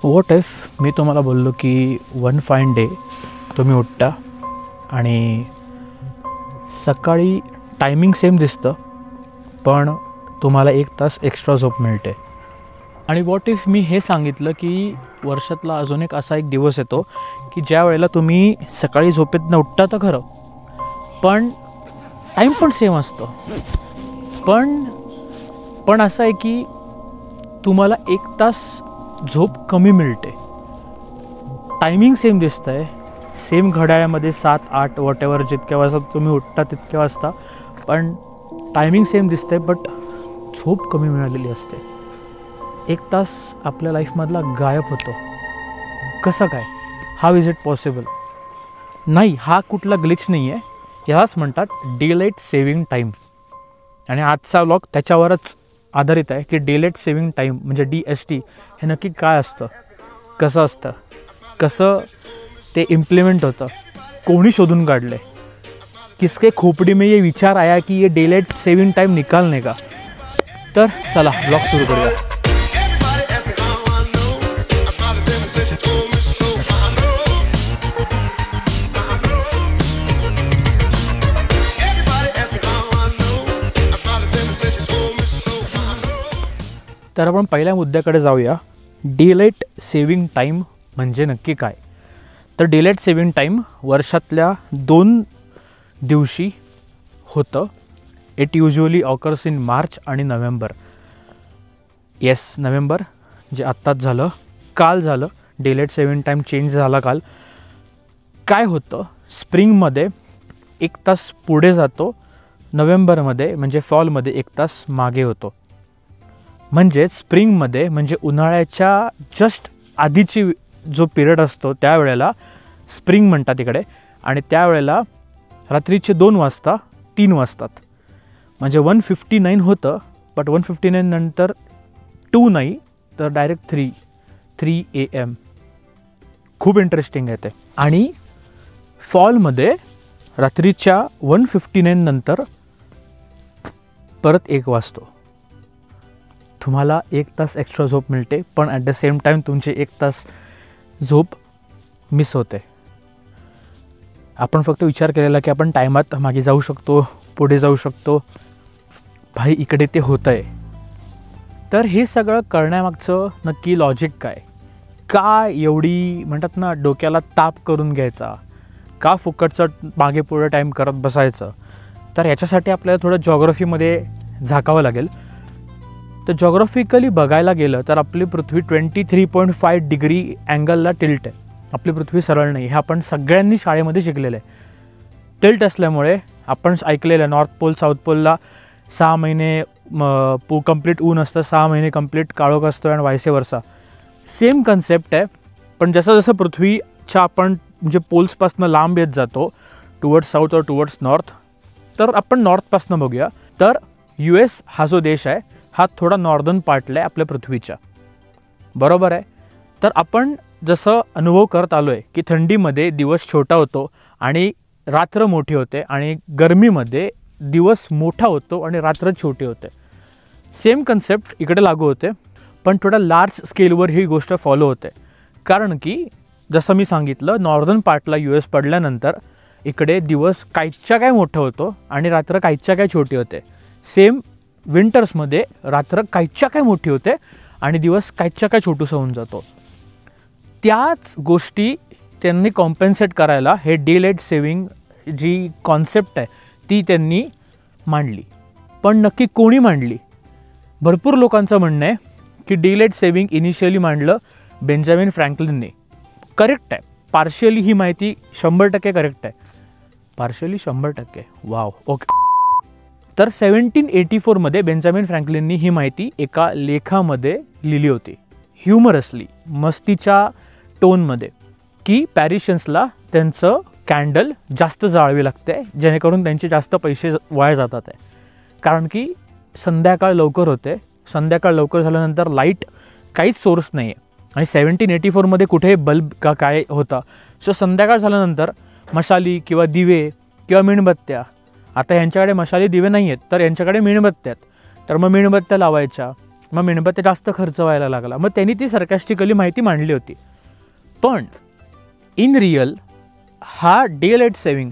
What if मी तुम्हाला बोललो की वन फाईन डे तुम्ही उठता आणि सकाळी टायमिंग सेम दिसतं पण तुम्हाला 1 तास एक्स्ट्रा झोप मिळते. आणि व्हॉट इफ मी हे सांगितलं की वर्षातला अजून एक असा एक दिवस येतो की ज्या वेळेला तुम्ही सकाळी झोपेतनं उठता तर खरं पण टाईम पण सेम असतं पण असं आहे की तुम्हाला 1 तास झोप कमी मिळते. टायमिंग सेम दिसतं आहे, सेम घड्याळामध्ये 7-8 वॉटेवर जितक्या वाजता तुम्ही उठता तितक्या वाजता, पण टायमिंग सेम दिसतं आहे बट झोप कमी मिळालेली असते. 1 तास आपल्या लाईफमधला गायब होतो. कसं काय? How is it possible? नाही, हा कुठला ग्लिच नाही आहे, यालाच म्हणतात डेलाइट सेव्हिंग टाईम. आणि आजचा व्लॉग त्याच्यावरच आधारित आहे की डेलाइट सेव्हिंग टाईम म्हणजे DST हे नक्की काय असतं, कसं असतं, कसं ते इम्प्लिमेंट होतं, कोणी शोधून काढलं आहे, किसके खोपडी में ये विचार आया की ये डेलाइट सेव्हिंग टाईम निकालने का. तर चला व्लॉग सुरू करूया. तर आपण पहिल्या मुद्द्याकडे जाऊया. डेलाइट सेव्हिंग टाईम म्हणजे नक्की काय? तर डेलाइट सेव्हिंग टाईम वर्षातल्या 2 दिवशी होतं. It usually occurs in March आणि नोव्हेंबर. येस, नोव्हेंबर जे आत्ताच झालं, काल झालं. डेलाइट सेव्हिंग टाईम चेंज झाला काल. काय होतं, स्प्रिंगमध्ये 1 तास पुढे जातो, नोव्हेंबरमध्ये म्हणजे फॉलमध्ये 1 तास मागे होतो. म्हणजे स्प्रिंगमध्ये म्हणजे उन्हाळ्याच्या जस्ट आधीची जो पिरियड असतो त्यावेळेला स्प्रिंग म्हणतात इकडे, आणि त्यावेळेला रात्रीचे 2 वाजता 3 वाजतात. म्हणजे 1:59 होतं, बट 1:59 नंतर 2 नाही तर डायरेक्ट 3 AM. खूप इंटरेस्टिंग आहे ते. आणि फॉलमध्ये रात्रीच्या 1:59 नंतर परत 1 वाजतो. तुम्हाला 1 तास एक्स्ट्रा झोप मिळते, पण ॲट द सेम टाईम तुमची 1 तास झोप मिस होते. आपण फक्त विचार केलेला की आपण टायमात मागे जाऊ शकतो, पुढे जाऊ शकतो. भाई इकडे ते होतं आहे. तर हे सगळं करण्यामागचं नक्की लॉजिक काय? का एवढी म्हणतात ना डोक्याला ताप करून घ्यायचा? का फुकटचं मागे पुढे टाईम करत बसायचं? तर याच्यासाठी आपल्याला थोडं जॉग्रफीमध्ये झाकावं लागेल. तर जॉग्रॉफिकली बघायला गेलं तर आपली पृथ्वी 23.5 डिग्री अँगलला टिल्ट आहे. आपली पृथ्वी सरळ नाही, हे आपण सगळ्यांनी शाळेमध्ये शिकलेलं आहे. टिल्ट असल्यामुळे आपण ऐकलेलं नॉर्थ पोल साऊथ पोलला 6 महिने कंप्लीट ऊन असतं, 6 महिने कंप्लीट काळोख असतो आणि वायसे वर्सा. सेम कन्सेप्ट आहे, पण जसं जसं पृथ्वीच्या आपण म्हणजे पोल्सपासून लांब येत जातो टुवर्ड्स साऊथ और टुवर्ड्स नॉर्थ, तर आपण नॉर्थपासून बघूया. तर US हा जो देश आहे हा थोडा नॉर्दर्न पार्टला आहे आपल्या पृथ्वीच्या, बरोबर आहे. तर आपण जसं अनुभव करत आलो आहे की थंडीमध्ये दिवस छोटा होतो आणि रात्र मोठी होते, आणि गरमीमध्ये दिवस मोठा होतो आणि रात्र छोटी होते. सेम कन्सेप्ट इकडे लागू होते, पण थोडा लार्ज स्केलवर ही गोष्ट फॉलो होते. कारण की जसं मी सांगितलं, नॉर्दर्न पार्टला US पडल्यानंतर इकडे दिवस काहीच्या काय मोठं होतो आणि रात्र काहीच्या काय छोटी होते. सेम विंटर्समध्ये रात्र काहीच्या काय मोठी होते आणि दिवस काहीच्या काय छोटूसा होऊन जातो. त्याच गोष्टी त्यांनी कॉम्पेन्सेट करायला हे डेलाइट सेव्हिंग जी कॉन्सेप्ट आहे ती त्यांनी मांडली. पण नक्की कोणी मांडली? भरपूर लोकांचं म्हणणं आहे की डेलाइट सेव्हिंग इनिशियली मांडलं बेंजामिन फ्रँकलिनने. करेक्ट आहे, पार्शियली ही माहिती 100% करेक्ट आहे. Partially 100%, wow, okay. तर 1784 मध्ये बेंजामिन फ्रँकलिननी ही माहिती एका लेखामध्ये लिहिली होती, ह्युमरसली, मस्तीच्या टोनमध्ये, की पॅरिशियन्सला त्यांचं कॅन्डल जास्त जाळावी लागते जेणेकरून त्यांचे जास्त पैसे वाया जातात आहे. कारण की संध्याकाळ लवकर होते, संध्याकाळ लवकर झाल्यानंतर लाईट काहीच सोर्स नाही आहे, आणि 1784 मध्ये कुठे बल्ब का काय होता. सो संध्याकाळ झाल्यानंतर मशाली किंवा दिवे किंवा मेणबत्त्या, आता यांच्याकडे मशाली दिवे नाही आहेत तर यांच्याकडे मेणबत्त्या आहेत, तर मग मेणबत्त्या लावायच्या, मग मेणबत्त्या जास्त खर्च व्हायला लागला. मग त्यांनी ती सरकॅस्टिकली माहिती मांडली होती. पण इन रिअल हा डे लाईट सेव्हिंग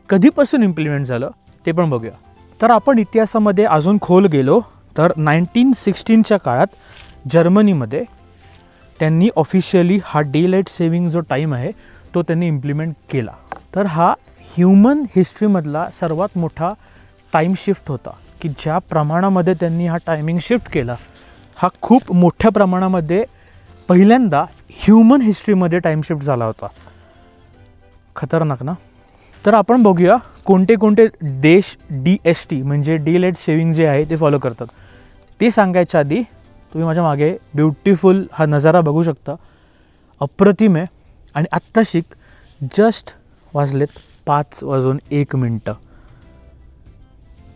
कधीपासून इम्प्लिमेंट झालं ते पण बघूया. तर आपण इतिहासामध्ये अजून खोल गेलो तर 1916च्या काळात जर्मनीमध्ये त्यांनी ऑफिशियली हा डे लाईट सेव्हिंग जो टाईम आहे तो त्यांनी इम्प्लिमेंट केला. तर हा ह्युमन हिस्ट्रीमधला सर्वात मोठा टाईम शिफ्ट होता की ज्या प्रमाणामध्ये त्यांनी हा टायमिंग शिफ्ट केला हा खूप मोठ्या प्रमाणामध्ये पहिल्यांदा ह्युमन हिस्ट्रीमध्ये टाईम शिफ्ट झाला होता. खतरनाक ना. तर आपण बघूया कोणते कोणते देश DST म्हणजे डे लाईट सेव्हिंग जे आहे ते फॉलो करतात. ते सांगायच्या आधी तुम्ही माझ्या मागे ब्युटिफुल हा नजारा बघू शकता. अप्रतिम आहे. आणि आत्ताशिक जस्ट वाजलेत 5:01.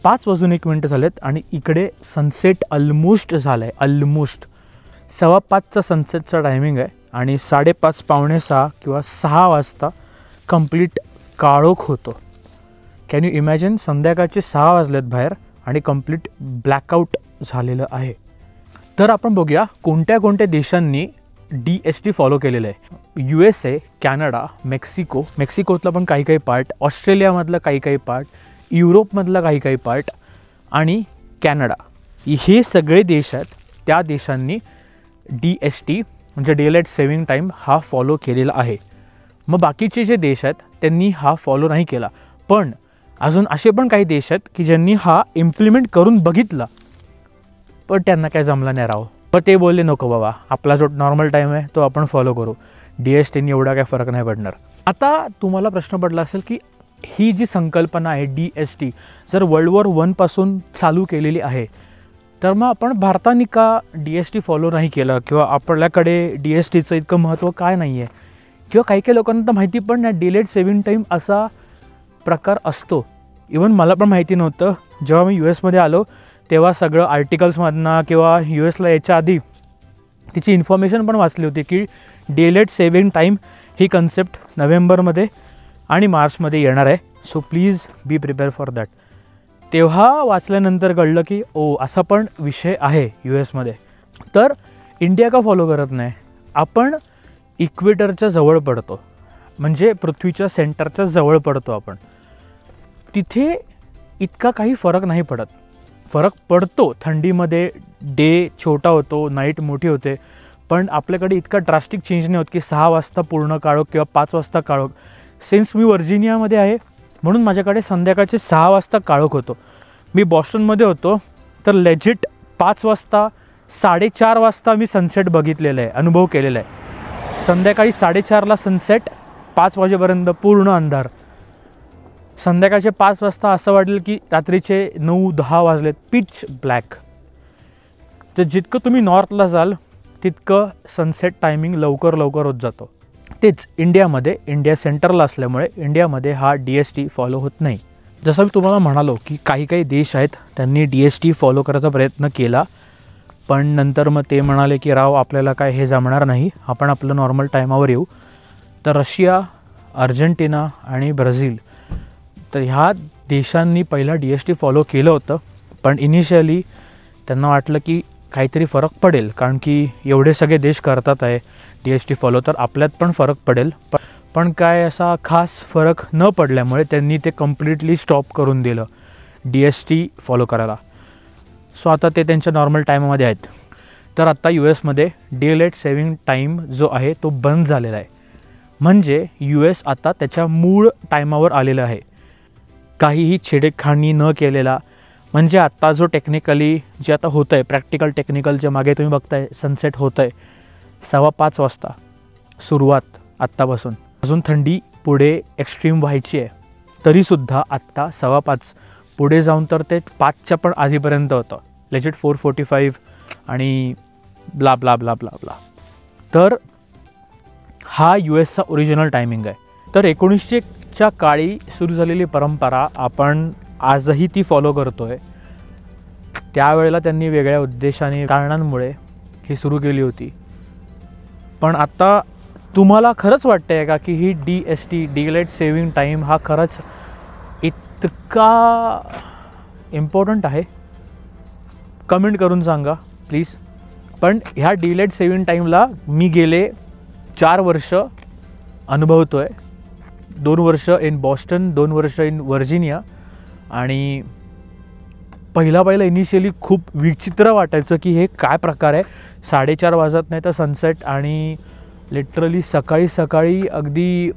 5:01 झालेत आणि इकडे सनसेट ऑलमोस्ट झालं आहे. ऑलमोस्ट 5:15चा सनसेटचा टायमिंग आहे आणि 5:30 पावणे 6 किंवा 6 वाजता कंप्लीट काळोख होतो. कॅन यू इमॅजिन संध्याकाळचे 6 वाजलेत बाहेर आणि कंप्लीट ब्लॅकआउट झालेलं आहे. तर आपण बघूया कोणत्या कोणत्या देशांनी DST फॉलो केलेलं आहे. USA, कॅनडा, मेक्सिकोतला पण काही काही पार्ट, ऑस्ट्रेलियामधलं काही पार्ट, युरोपमधला काही पार्ट आणि कॅनडा हे सगळे देश आहेत. त्या देशांनी DST म्हणजे डे लाईट सेव्हिंग टाईम हा फॉलो केलेला आहे. मग बाकीचे जे देश आहेत त्यांनी हा फॉलो नाही केला. पण अजून असे पण काही देश आहेत की ज्यांनी हा इम्प्लिमेंट करून बघितला पण त्यांना काय जमला नाही राव. पण ते बोलले नको बाबा, आपला जो नॉर्मल टाईम आहे तो आपण फॉलो करू, DSTनी एवढा काय फरक नाही पडणार. आता तुम्हाला प्रश्न पडला असेल की ही जी संकल्पना आहे DST जर World War I पासून चालू केलेली आहे तर मग आपण भारताने का DST फॉलो नाही केलं किंवा आपल्याकडे DSTचं इतकं महत्त्व काय नाही आहे किंवा काही लोकांना तर माहिती पण नाही डे लाईट सेव्हिंग टाईम असा प्रकार असतो. इवन मला पण माहिती नव्हतं. जेव्हा मी US आलो तेव्हा सगळं आर्टिकल्समधनं किंवा US यायच्या आधी तिची इन्फॉर्मेशन पण वाचली होती की डे लाईट सेव्हिंग टाईम ही कन्सेप्ट नोव्हेंबरमध्ये आणि मार्चमध्ये येणार आहे. So please be prepare for that. तेव्हा वाचल्यानंतर कळलं की असा पण विषय आहे US. तर इंडिया का फॉलो करत नाही. आपण इक्वेटरच्या जवळ पडतो म्हणजे पृथ्वीच्या सेंटरच्या जवळ पडतो आपण. तिथे इतका काही फरक नाही पडत. फरक पडतो थंडीमध्ये, डे छोटा होतो, नाईट मोठी होते, पण आपल्याकडे इतका ड्रास्टिक चेंज नाही होत की 6 वाजता पूर्ण काळोख किंवा 5 वाजता काळोख. सिन्स मी वर्जिनियामध्ये आहे म्हणून माझ्याकडे संध्याकाळचे 6 वाजता काळोख होतो. मी बॉस्टनमध्ये होतो तर लेजिट 5 वाजता 4:30 वाजता मी सनसेट बघितलेलं आहे, अनुभव केलेला आहे. संध्याकाळी 4:30ला सनसेट, 5 वाजेपर्यंत पूर्ण अंधार. संध्याकाळचे 5 वाजता असं वाटेल की रात्रीचे 9-10 वाजलेत, पिच ब्लॅक. तर जितकं तुम्ही नॉर्थला जाल तितकं सनसेट टायमिंग लवकर होत जातो. तेच इंडिया सेंटरला असल्यामुळे इंडियामध्ये हा DST फॉलो होत नाही. जसं मी तुम्हाला म्हणालो की काही देश आहेत त्यांनी DST फॉलो करायचा प्रयत्न केला पण नंतर मग ते म्हणाले की राव आपल्याला काय हे जमणार नाही, आपण आपलं नॉर्मल टायमावर येऊ. तर रशिया, अर्जेंटिना आणि ब्राझील तर ह्या देशांनी पहिला DST फॉलो केलं होतं. पण इनिशियली त्यांना वाटलं की काहीतरी फरक पडेल कारण की एवढे सगळे देश करतात आहे DST फॉलो तर आपल्यात पण फरक पडेल. पण काय असा खास फरक न पडल्यामुळे त्यांनी ते कम्प्लिटली स्टॉप करून दिलं DST फॉलो करायला. सो आता ते त्यांच्या नॉर्मल टाईममध्ये आहेत. तर आत्ता US day light saving time जो आहे तो बंद झालेला आहे. म्हणजे US आता त्याच्या मूळ टायमावर आलेलं आहे, काहीही छेडखानी न केलेला. म्हणजे आत्ता जो टेक्निकली जे आता होतं आहे प्रॅक्टिकल टेक्निकल जे मागे तुम्ही बघताय सनसेट होतं आहे 5:15 वाजता सुरुवात आत्तापासून. अजून थंडी पुढे एक्स्ट्रीम व्हायची आहे तरीसुद्धा आत्ता 5:15 पुढे जाऊन तर ते 5च्या पण आधीपर्यंत होतं. लेजिट 4:45 आणि blah blah blah blah blah. तर हा USचा ओरिजिनल टायमिंग आहे. तर 1900च्या काळी सुरू झालेली परंपरा आपण आजही ती फॉलो करतो आहे. त्यावेळेला त्यांनी वेगळ्या उद्देशाने कारणांमुळे ही सुरू केली होती. पण आता तुम्हाला खरंच वाटतं आहे का की ही DST day light saving time हा खरंच इतका इम्पॉर्टंट आहे? कमेंट करून सांगा प्लीज. पण ह्या डिलेड सेव्हिंग टाईमला मी गेले 4 वर्ष अनुभवतो आहे. 2 वर्ष इन बॉस्टन, 2 वर्ष इन व्हर्जिनिया. आणि पहिला इनिशियली खूप विचित्र वाटायचं की हे काय प्रकार आहे. 4:30 वाजत नाही तर सनसेट, आणि लिटरली सकाळी अगदी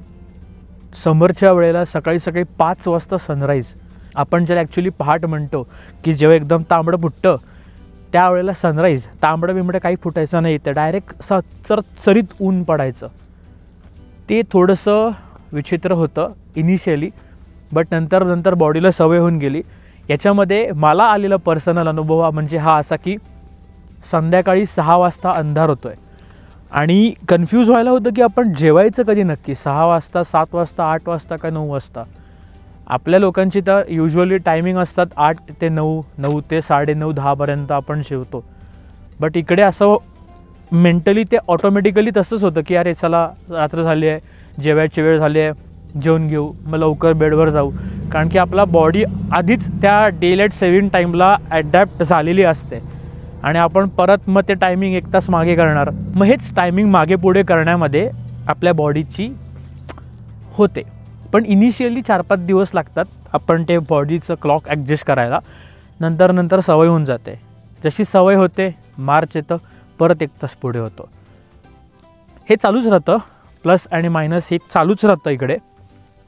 समरच्या वेळेला सकाळी 5 वाजता सनराईज. आपण ज्याला ॲक्च्युली पहाट म्हणतो की जेव्हा एकदम तांबडं फुटतं त्यावेळेला सनराईज. तांबडं बिंबडं काही फुटायचं नाही, तर डायरेक्ट चरीत ऊन पडायचं. ते थोडंसं विचित्र होतं इनिशियली, बट नंतर बॉडीला सवय होऊन गेली. याच्यामध्ये मला आलेला पर्सनल अनुभव म्हणजे हा असा की संध्याकाळी 6 वाजता अंधार होतो आहे आणि कन्फ्यूज व्हायला होतं की आपण जेवायचं कधी नक्की. 6 वाजता, 7 वाजता, 8 वाजता का 9 वाजता. आपल्या लोकांची तर युजली टायमिंग असतात 8 ते 9, 9 ते 9:30, 10पर्यंत आपण जेवतो. बट इकडे असं मेंटली ते ऑटोमॅटिकली तसंच होतं की अरे चला रात्र झाली आहे, जेवायची वेळ झाली आहे, जेवून घेऊ, मग लवकर बेडवर जाऊ. कारण की आपला बॉडी आधीच त्या डेलाइट सेव्हिंग टाईमला ॲडॅप्ट झालेली असते आणि आपण परत मग ते टायमिंग 1 तास मागे करणार. मग हेच टायमिंग मागे पुढे करण्यामध्ये आपल्या बॉडीची होते. पण इनिशियली 4-5 दिवस लागतात आपण ते बॉडीचं क्लॉक ॲडजस्ट करायला. नंतर सवय होऊन जाते. जशी सवय होते मार्च येतं, परत 1 तास पुढे होतो. हे चालूच राहतं, प्लस आणि मायनस हे चालूच राहतं इकडे.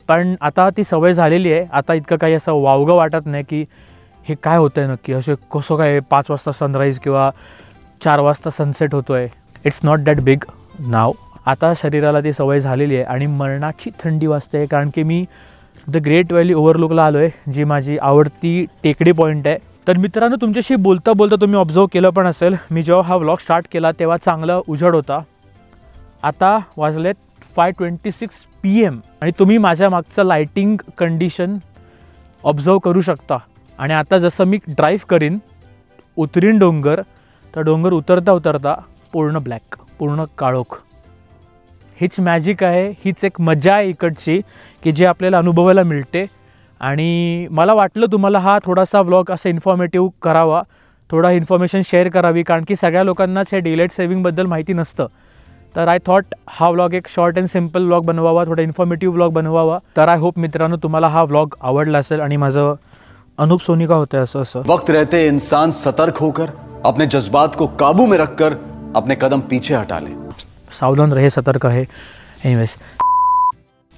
पण आता ती सवय झालेली आहे. आता इतकं काही असं वावगं वाटत नाही की हे काय होतं आहे नक्की, असे कसं काय 5 वाजता सनराईज किंवा 4 वाजता सनसेट होतो आहे. इट्स नॉट दॅट बिग नाव. आता शरीराला ती सवय झालेली आहे आणि मरणाची थंडी वाजते. कारण की मी द ग्रेट व्हॅली ओव्हरलुकला आलो आहे, जी माझी आवडती टेकडी पॉईंट आहे. तर मित्रांनो, तुमच्याशी बोलता तुम्ही ऑब्झर्व केलं पण असेल, मी जेव्हा हा व्लॉग स्टार्ट केला तेव्हा चांगला उजेड होता. आता वाजलेत 5:26 PM आणि तुम्ही माझ्या मागचं लाईटिंग कंडिशन ऑब्झर्व करू शकता. आणि आता जसं मी ड्राईव्ह करीन, उतरीन डोंगर, तर डोंगर उतरता पूर्ण ब्लॅक, पूर्ण काळोख. हीच मॅजिक आहे, हीच एक मजा आहे इकडची की जे आपल्याला अनुभवायला मिळते. आणि मला वाटलं तुम्हाला हा थोडासा व्लॉग असा इन्फॉर्मेटिव्ह करावा, थोडा इन्फॉर्मेशन शेअर करावी, कारण की सगळ्या लोकांनाच हे डेलाइट सेव्हिंगबद्दल माहिती नसतं. तर आय थॉट हा व्लॉग एक शॉर्ट अँड सिम्पल व्लॉग बनवावा, थोडा इन्फॉर्मेटिव्ह व्लॉग बनवावा. तर आय होप मित्रांनो तुम्हाला हा व्लॉग आवडला असेल. आणि माझं अनूप सोनी का होतं असं वक्त रहते इंसान सतर्क होकर अपने जज्बात को काबू में रखकर अपने कदम पीछे हटा ले. सावधान रहे, सतर्क रहे. एनिवेज,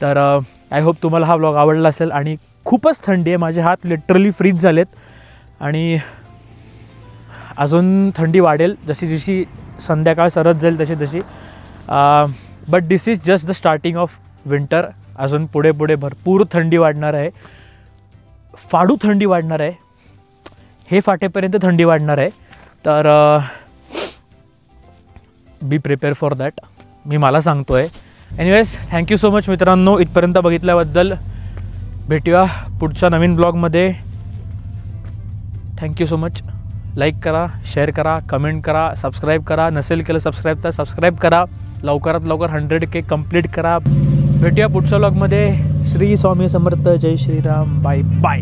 तर आय होप तुम्हाला हा व्लॉग आवडला असेल. आणि खूपच थंडी आहे, माझे हात लिटरली फ्रीज झालेत आणि अजून थंडी वाढेल जशी संध्याकाळ सरत जाईल तशी. But this is just the starting of winter. अजून पुढे भरपूर थंडी वाढणार आहे, फाडू थंडी वाढणार आहे, हे फाटेपर्यंत थंडी वाढणार आहे. तर बी प्रिपेअर फॉर दॅट, मी मला सांगतो आहे. एनिवेज, थँक्यू सो मच मित्रांनो इथपर्यंत बघितल्याबद्दल. भेटूया पुढच्या नवीन ब्लॉगमध्ये. Thank you so much. लाईक करा, शेअर करा, कमेंट करा, सबस्क्राईब करा. नसेल केलं सबस्क्राईब तर सबस्क्राईब करा. लवकरात लवकर 100K कंप्लीट करा. भेटूया पुढच्या ब्लॉगमध्ये. श्री स्वामी समर्थ. जय श्रीराम. Bye bye.